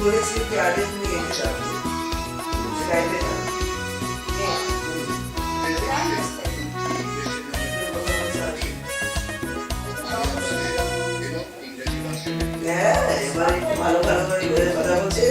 বলেছি কি আগে তুমি যেতে চাও গাইতে না এবার একটু ভালো ভালো করে কথা বলছে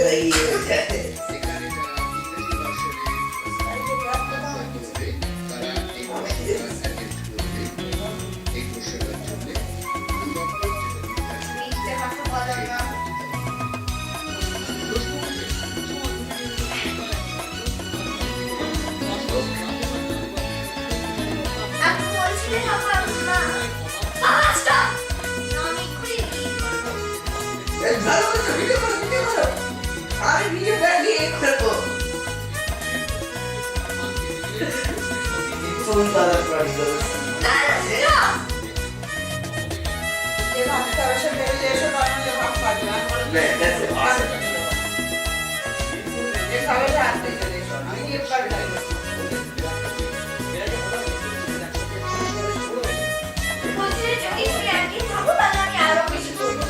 ভালো করে ভিডিও করো আমি ভিডিও বানিয়ে করবো ফোন বাজার করে দিও এবার তার সাথে এসে বানালে ভাব পাবে না দ্যাটস ইট এই খাবারটা আনতে চলে এসো আমি কি পারি না বলছি যদি তুমি একই থাকো তাহলে আমি আরো বেশি করব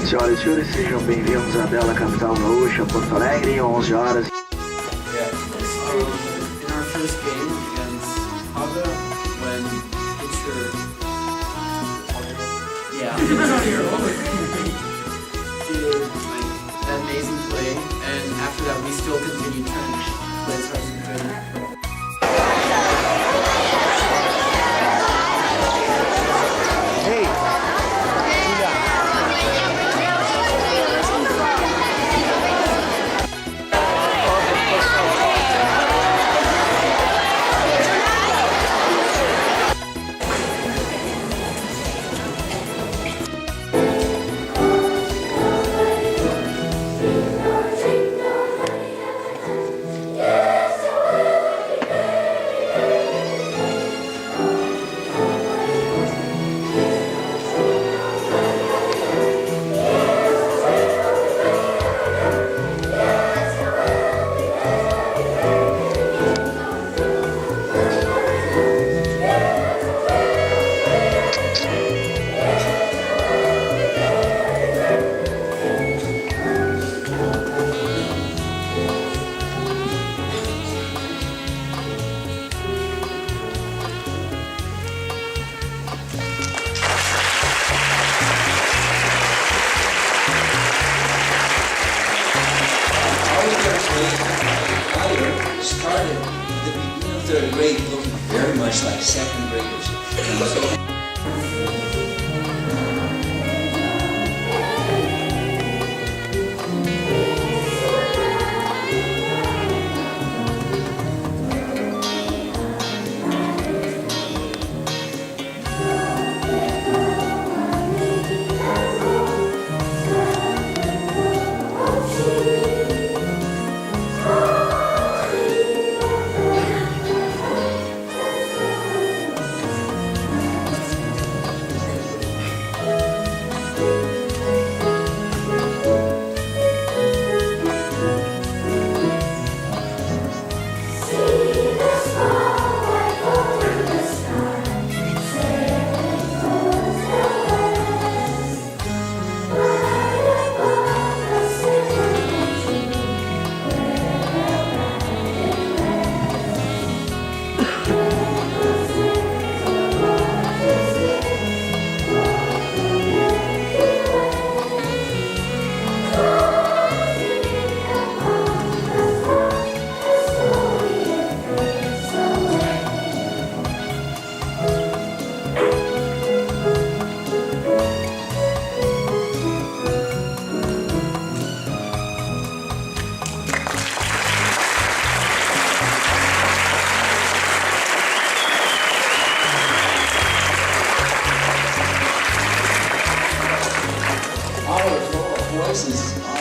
Senhoras e senhores, sejam bem-vindos à bela capital gaúcha, Porto Alegre, 11 horas. In our first game against Haga, when it's your did like that amazing play, and after that we still continued trying to play as hard as we could. started at the beginning of third grade looking very much like second graders. And so our voices are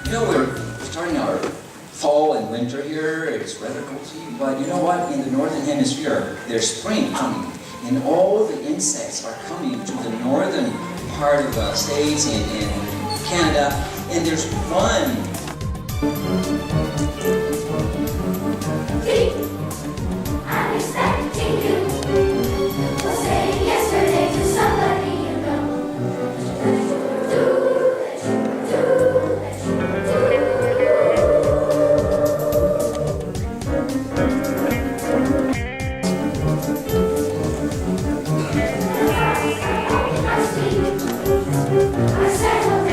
you know, we're starting our fall and winter here. It's rather cozy, but you know what? In the northern hemisphere, there's spring coming, and all the insects are coming to the northern part of the States and Canada, and there's one. I'm expecting you. Was saying yesterday to somebody you know. I settled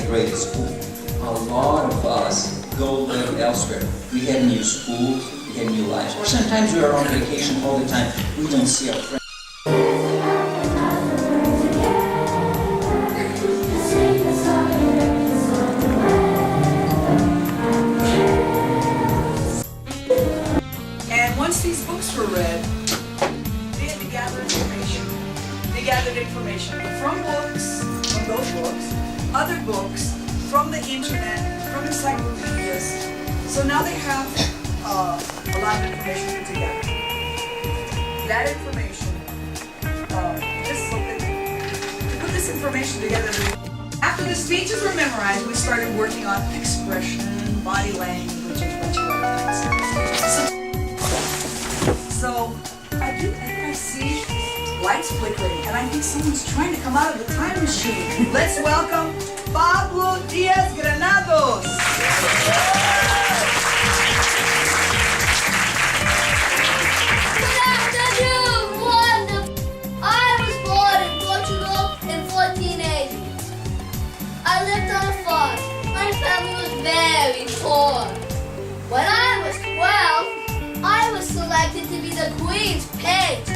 grade school. A lot of us go live elsewhere. We have new schools, we have new lives, or sometimes we are on vacation all the time. We don't see our friends. And once these books were read, they had to gather information. They gathered information from books, from those books, other books, from the internet, from encyclopedias. So now they have a lot of information put together. That information, to put this information together, after the speeches were memorized, we started working on expression, body language, and a bunch of other things. So I see lights flickering, and I think someone's trying to come out of the time machine. Let's welcome Pablo Diaz Granados. Good afternoon, wonderful. I was born in Portugal in 1480. I lived on a farm. My family was very poor. When I was 12, I was selected to be the Queen's page.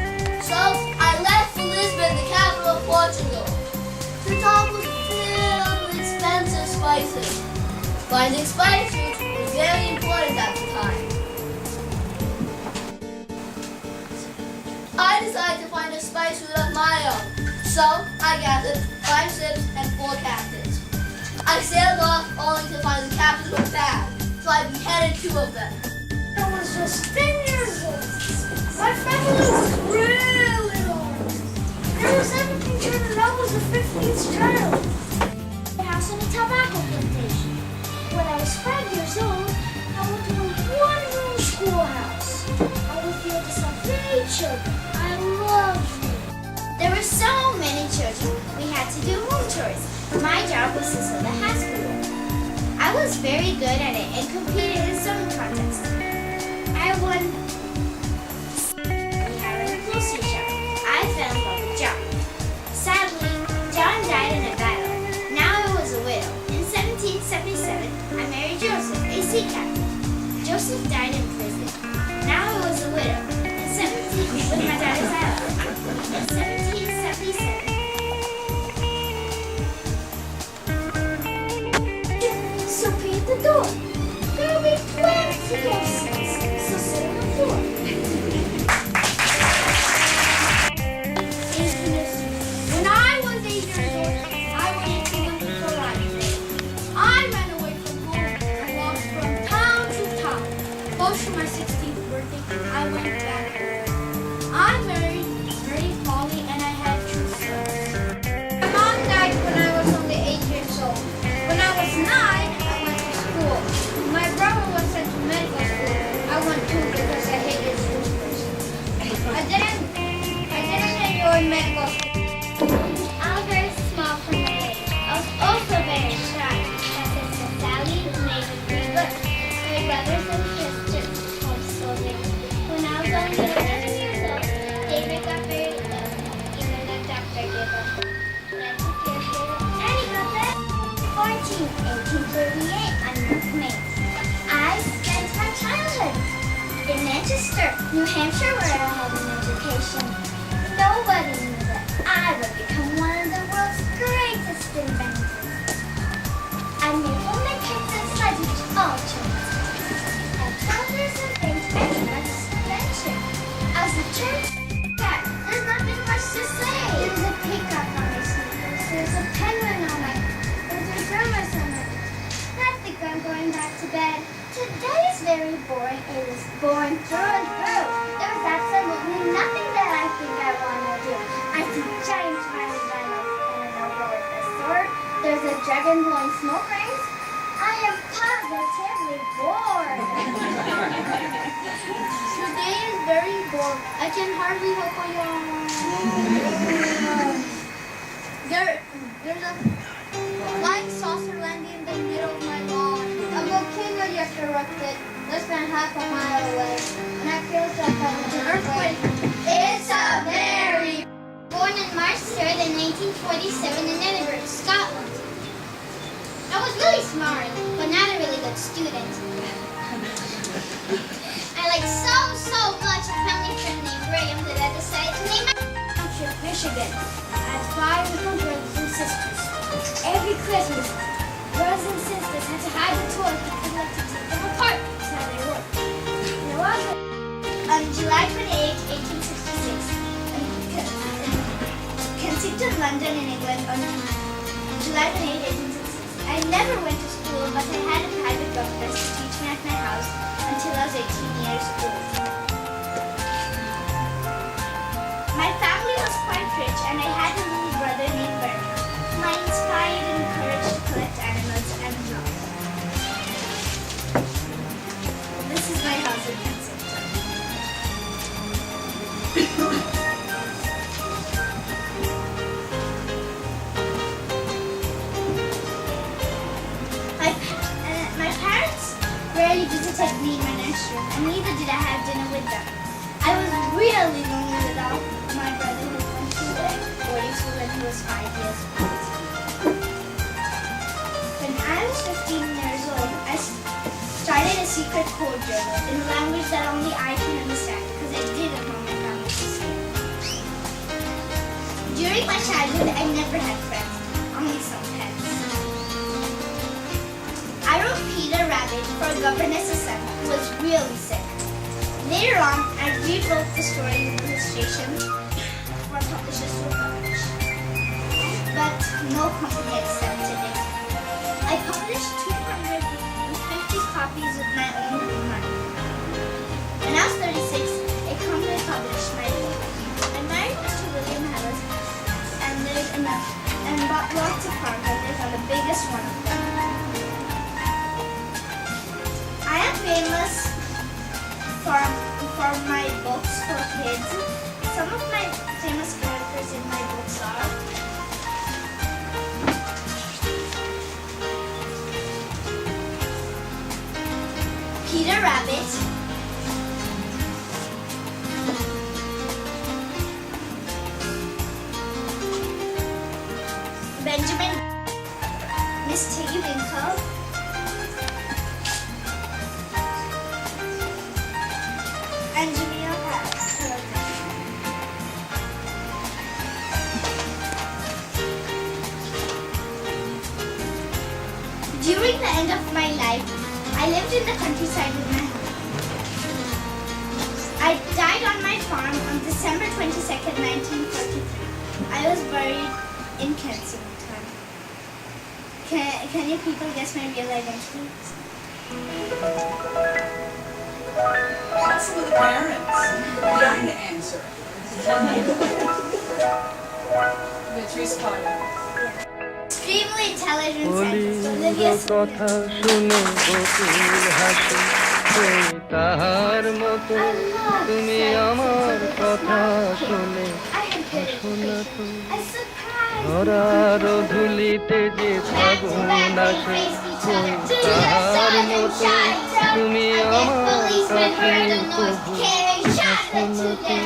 So I left for Lisbon, the capital of Portugal. The dog was filled with expensive spices. Finding spices was very important at the time. I decided to find a spice route of my own. So I gathered 5 ships and 4 captains. I sailed off only to find the captains were bad, so I beheaded 2 of them. I was just 10 years old. My family was really old. There were 17 children, I was the 15th child. A house in a tobacco plantation. When I was 5 years old, I went to a one-room schoolhouse. I was the oldest of 8 children. I loved it. There were so many children, we had to do home chores. My job was to sew the high school. I was very good at it and competed in sewing contests. I won. We had a grocery shop. I fell in love with John. Sadly, John died in a battle. Now I was a widow. In 1777, I married Joseph, a sea captain. Joseph died in prison. Now I was a widow. With my daddy's island. In 1777. Sophie at the door. There will be plenty of seats, so sit on the floor. When I was 8 years old, I went to London for life. I ran away from home and walked from town to town. Close to my 16th birthday, I went back home. I married Polly and I had 2 sons. My mom died when I was only 8 years old. When I was 9, I went to school. My brother was sent to medical school. I went too because I hated school. I didn't enjoy medical school. I was very small for my age. I was also very shy. My sister Sally made me read books. My brothers and sisters homeschooled me. When I was only 11 years old, David got very ill. Even the doctor gave up. When I took care of David, and he got better. 1838, I'm North Maine. I spent my childhood in Manchester, New Hampshire, where I had an education. Nobody knew that I would become one of the world's greatest inventors. I made homemade cakes and slides which all children have trousers and things very much adventure. As a church cat, there's nothing much to say. There's a peacock on my sneakers. There's a penguin on my grandma's on my I think I'm going back to bed. Today is very boring. It was boring through and through. There was absolutely nothing that I think I want to do. I see giant smiling rhinos and an ogre with a sword. There's a dragon blowing smoke rings. I am positively bored. Today is very boring. I can hardly help my There's a flying saucer landing in the middle of my lawn. A volcano just erupted less than half a mile away. And I feel like I'm in an earthquake. It's a very... Born in March 3rd in 1947 in Edinburgh, Scotland. very smart, but not a really good student. I like so much a family friend named Graham that I decided to name my township Michigan. I have 5 little brothers and sisters. Every Christmas, brothers and sisters had to hide the toys because they like to take them apart. That's how they work. There was on July 28, 1866, in Kensington, London, in England, on July 28, 1866. I never went to school, but I had a private governess to teach me at my house until I was 18 years old. My family was quite rich, and I had a little brother named Bernard, whom I inspired and encouraged to collect animals and draw. This is my house in Kensington. My parents rarely visited me in my nursery, and neither did I have dinner with them. I was really lonely without my brother who went to boarding school when he was 5 years old. When I was 15 years old, I started a secret code journal in a language that only I can understand because I didn't want my family to see it. During my childhood, I never had friends, only some pets. I wrote Peter Rabbit for a governess's son who was really sick. Later on, I rewrote the story with illustrations for publishers to publish, but no company accepted it. I published 250 copies with my own money. When I was 36, a company published my book. I married Mr. William Harris and bought lots of farmlands on the biggest one of them. I am famous for my books for kids. Some of my famous characters in my books are Peter Rabbit, Benjamin, Miss Tiggy Winkle, and Jamila Harris. During the end of my life, I lived in the countryside with my home. I died on my farm on December 22nd, 1943. I was buried in Kensington. Can you people guess my real identity? Ask some of the parents. Trying to answer. Beatrice Carter. Extremely intelligent scientist, Olivia কথা শুনে বকুল হাসে ওই তাহার মতো তুমি আমার কথা শুনে হাসো না তো ধরার ধুলিতে যে ফাগুন আসে ওই তাহার মতো তুমি আমার কাছে তবু হাসো না তো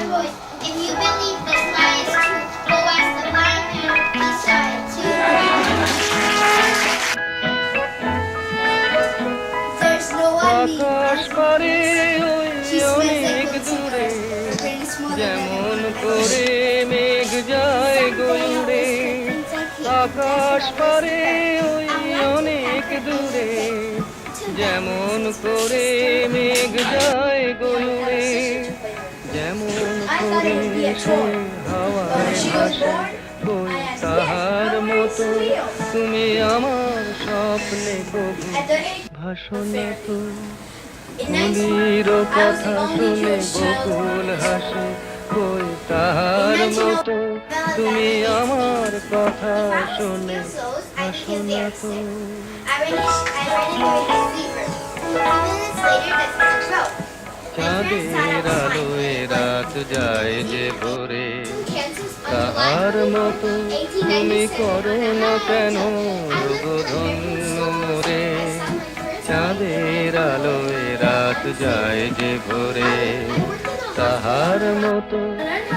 If you believe this lie is true, go ask the blind man beside you. There's no one আকাশ পারে ওই অনেক দূরে যেমন করে মেঘ যায় গয়ুরে আকাশ পারে ওই অনেক দূরে যেমন করে মেঘ যায় গয়ুরে যেমন করে সে হাওয়ায় ভাসে ওই তাহার মতো তুমি আমার স্বপ্নে কবু ভাসো না তো মনির কথা শুনে বকুল হাসে ওই তাহার মতো তুমি আমার কথা শুনে হাসো না তো চাঁদের আলোয় রাত যায় যে ভোরে তাহার মতো তুমি করো না কেন ধন্য মোরে চাঁদের আলোয় রাত যায় যে ভোরে তাহার মতো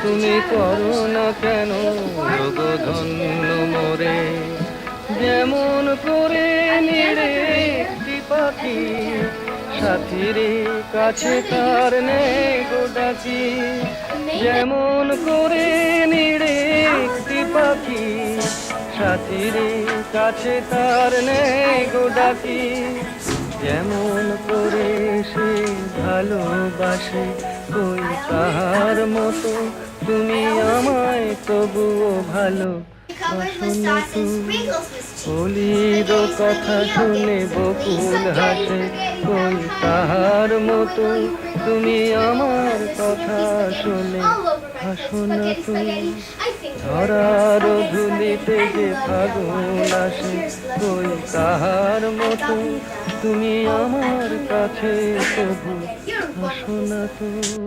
তুমি করো না কেন ধন্য মোরে যেমন করে নিড়ে একটি পাখি সাথীর কাছে তার নেই গো ডাকি যেমন করে নিড়ে একটি পাখি সাথীর কাছে তার নেই গো ডাকি যেমন করে সে ভালোবাসে কই তাহার মতো তুমি আমায় তবুও ভালো Covered with sauce and sprinkles, Miss Cheese. অলির কথা শুনে বকুল হাসে কই তাহার মতো তুমি আমার কথা শুনে All over my হাসো face. না Spaghetti, তুমি spaghetti. I think ধরার ধুলিতে যে ফাগুন আসে কই তাহার মতো তুমি আমার কাছে তবু you're হাসো wonderful. না তুমি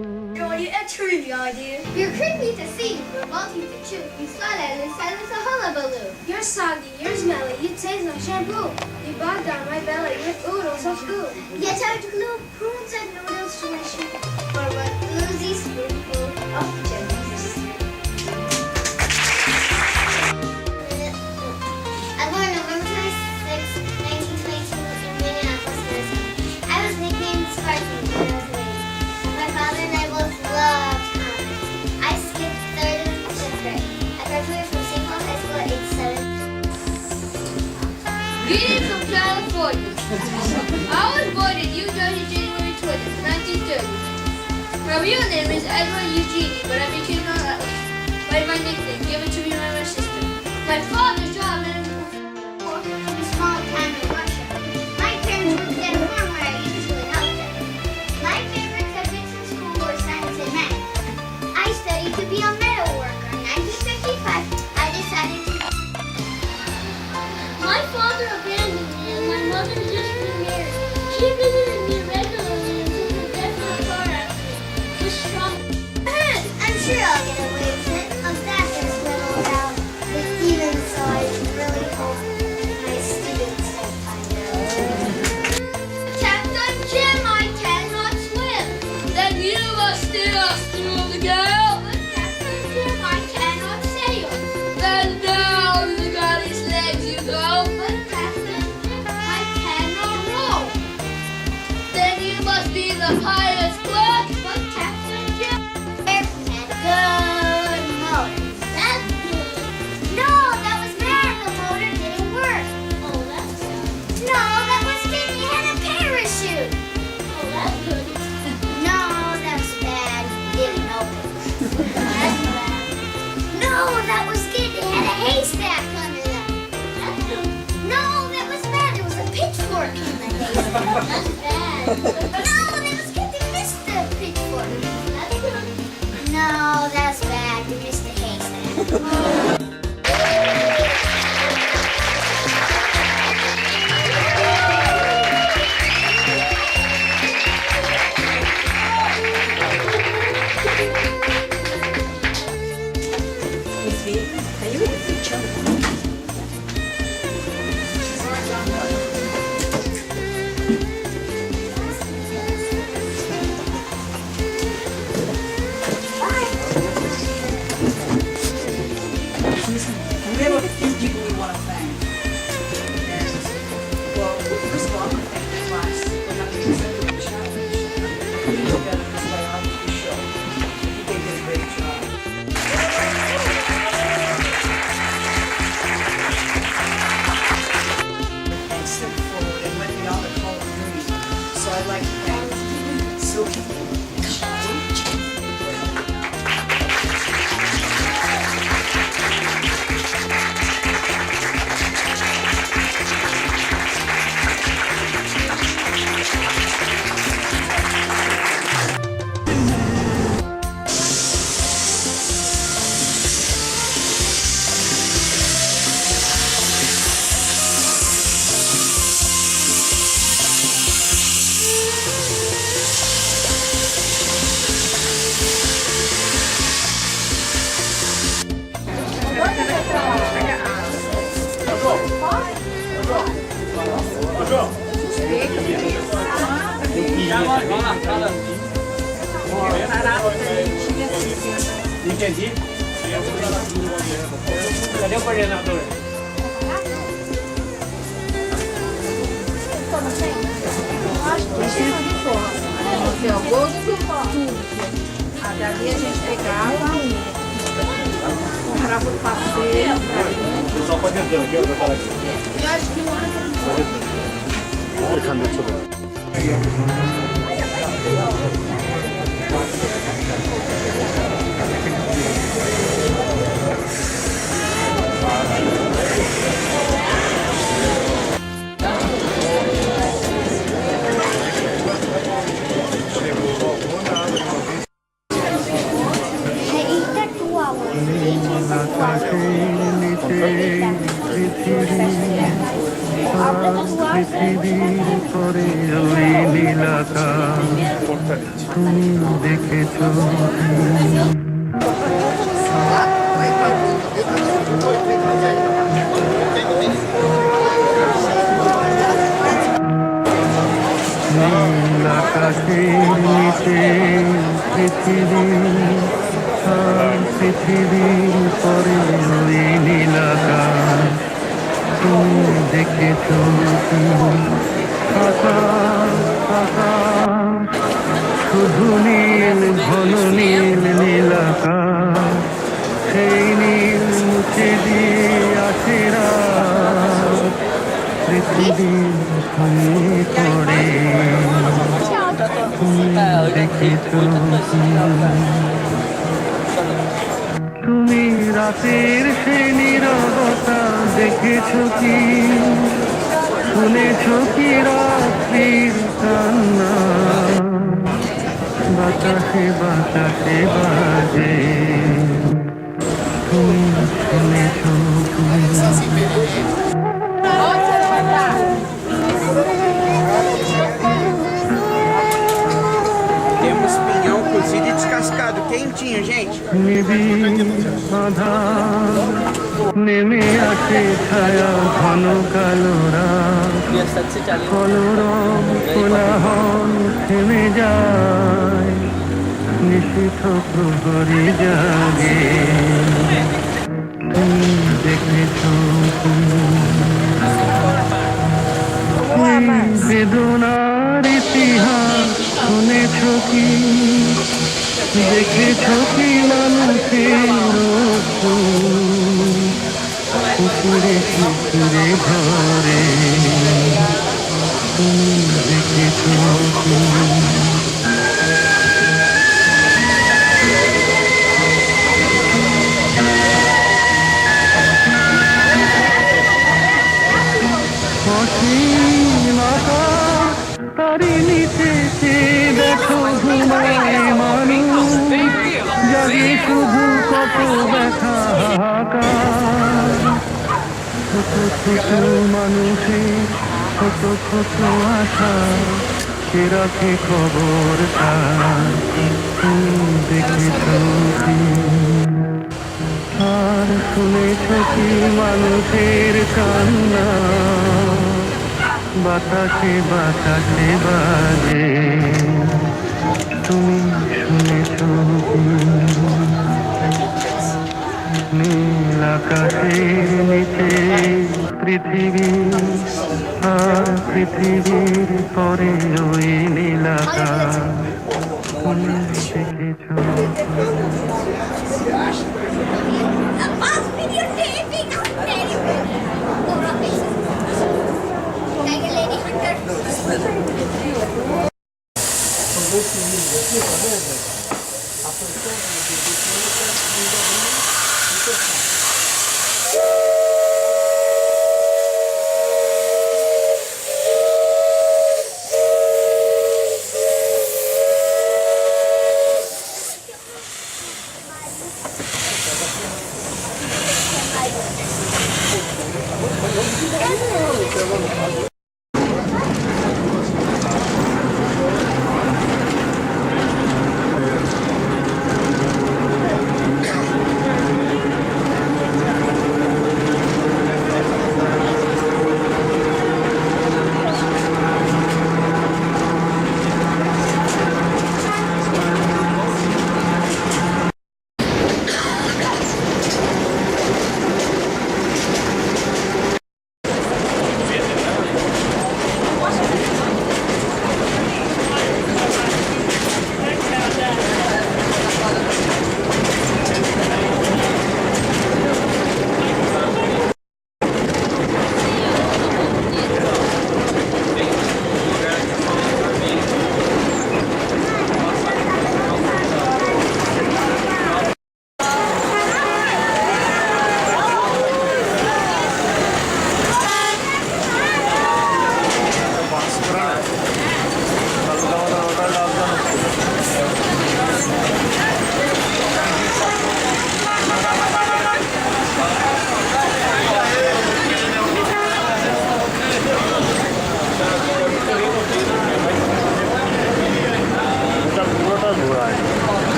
A trivia idea. You're creepy to see, you're multi to chew. You swallow and silence a hullabaloo. You're soggy, you're smelly, you taste like shampoo. You bog down my belly with oodles of goo. You touch glue, prunes and noodles to my shoe. For what oozy spoonful of jellies. I born November 26, 1922 in Minneapolis, Minnesota. I was nicknamed Sparky when I was little. My father and I both loved comics. I skipped 3rd and 5th grade. I graduated from St. Paul High School at age 7. Greetings from California. I was born in New Jersey, January 20th, 1930. My real name is Edward Eugenie, but I became known by my nickname given to me by my sister. My father's job in A small town in Russia. My parents worked at a farm where I usually helped them. My favorite subjects in school were science and math. I studied to be a metal worker. In 1955, I decided to. My father abandoned me and my mother just remarried. She visited me regularly and took a death in a car accident. Was strong. I'm sure I'll get away with it. Of that there's little doubt. But even so, I really hope my students don't find out. Captain Jim, I cannot swim. Then you must steer us through the gale. But Captain Jim, I cannot sail. Then down the galley's legs you go. But Captain Jim, I cannot row. Then you must be the pilot's clerk. But Captain Jim, Good motor. that's good. No, that was bad. The motor didn't work. Oh, that's good. No, that was good. He had a parachute. Oh, that's good. No, that's bad. Didn't open. That's bad. No, that was good. They had a haystack under them. That's good. No, that was bad. There was a pitchfork in the haystack. That's bad. No, that was good. They missed the pitchfork. That's good. No, that's bad. They missed the haystack. We have a few people we want to thank. And, well, first of all, I want to thank the class for having accepted the challenge. Putting together this biography show. I think they did a great job. And stepped forward and went beyond the call of duty. So I'd like to thank Silky. Dali a gente pegava, comprava o passeio. O pessoal pode entrar aqui, eu vou falar aqui. Eu acho que não. Deixa eu ver. এইটা 2 hours। পৃথিবীর পরে ওই নীলাকাশ তুমি দেখেছ নীল আকাশের নিচে পৃথিবীর পরে ওই নীলাকাশ তুমি দেখেছ শুধু নীল ঘন নীল নীলাকাশ সেই নীল মুছে দিয়ে আসে রাত পৃথিবীর ঘুমিয়ে পড়ে তুমি দেখেছ তুমি রাতের সেই নীরবতা দেখেছ কি শুনেছ কি রাত্রির কান্না বাতাসে বাতাসে বাজে তুমি শুনেছ Temos pinhão cozido e descascado, quentinho, gente. নেমে আসে ছায়া ঘন কালো রাত কলরব কোলাহল থেমে যায় নিশীথ প্রহরী জাগে তুমি দেখেছ বেদনার ইতিহাস শুনেছ কি দেখেছ কি মানুষের পুকুরে পুকুরে ঘরে তুমি দেখেছ তারি নিচে দেখো ঘুমায় মানুষ জাগে শুধু কত ব্যথা হাহাকার ছোট ছোট মানুষের ছোট ছোট আশা সে রাখে খবর তুমি দেখেছ কি আর শুনেছ কি মানুষের কান্না বাতাসে বাতাসে বাজে তুমি শুনেছ নীল আকাশের নিচে পৃথিবীর পরে ওই নীলাকাশ তুমি দেখেছ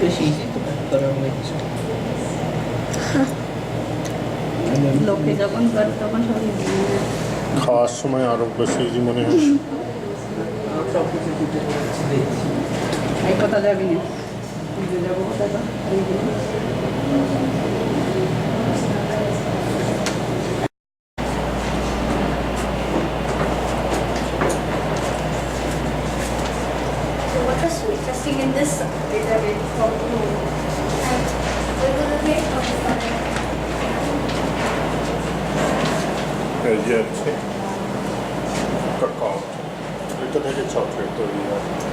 Beşiği para হয়েছে লোকে যখন করে তখন সবই দিয়ে খাওয়ার সময় আরো বেশি মনে হয় সব কিছু দিতে দিচ্ছি এই কথা যাবি না বুঝে যাবো কথাটা So what was we testing in this data with from home? And we will get from the এই যে আছে কাকাও এটা থেকে চকলেট তৈরি হয়